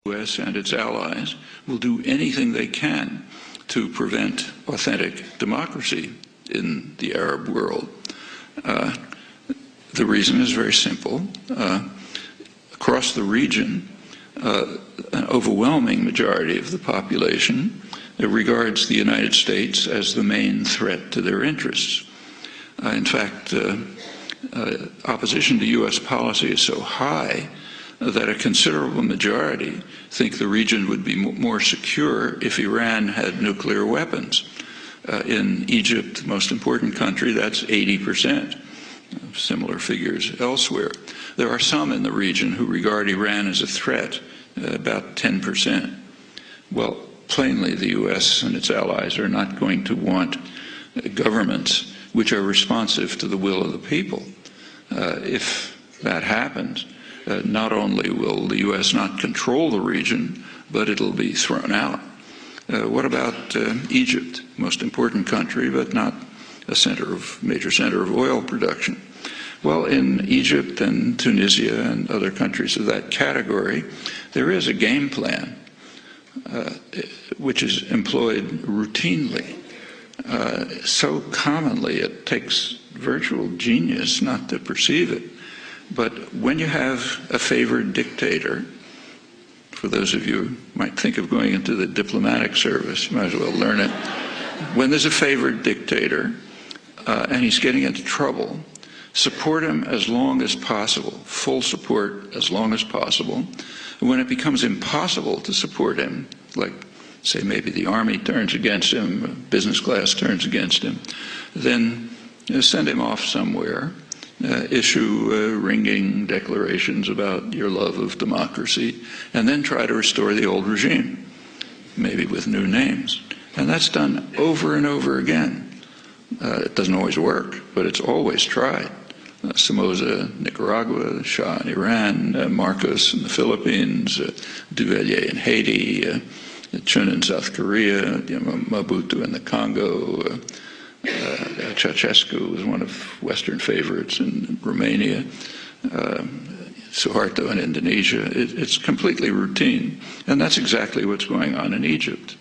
The U.S. and its allies will do anything they can to prevent authentic democracy in the Arab world. The reason is very simple. Across the region, an overwhelming majority of the population regards the United States as the main threat to their interests. In fact, opposition to U.S. policy is so high that a considerable majority think the region would be more secure if Iran had nuclear weapons. In Egypt, the most important country, that's 80%. Similar figures elsewhere. There are some in the region who regard Iran as a threat, about 10%. Well, plainly the U.S. and its allies are not going to want governments which are responsive to the will of the people. If that happens, not only will the U.S. not control the region, but it'll be thrown out. What about Egypt, most important country, but not a major center of oil production? Well, in Egypt and Tunisia and other countries of that category, there is a game plan which is employed routinely, so commonly it takes virtual genius not to perceive it. But when you have a favored dictator, for those of you who might think of going into the diplomatic service, you might as well learn it. When there's a favored dictator and he's getting into trouble, support him as long as possible, full support as long as possible. And when it becomes impossible to support him, like say maybe the army turns against him, business class turns against him, then send him off somewhere. Issue ringing declarations about your love of democracy, and then try to restore the old regime, maybe with new names. And that's done over and over again. It doesn't always work, but it's always tried. Somoza, Nicaragua, Shah in Iran, Marcos in the Philippines, Duvalier in Haiti, Chun in South Korea, Mobutu in the Congo, Ceausescu was one of Western favorites in Romania, Suharto in Indonesia. It's completely routine, and that's exactly what's going on in Egypt.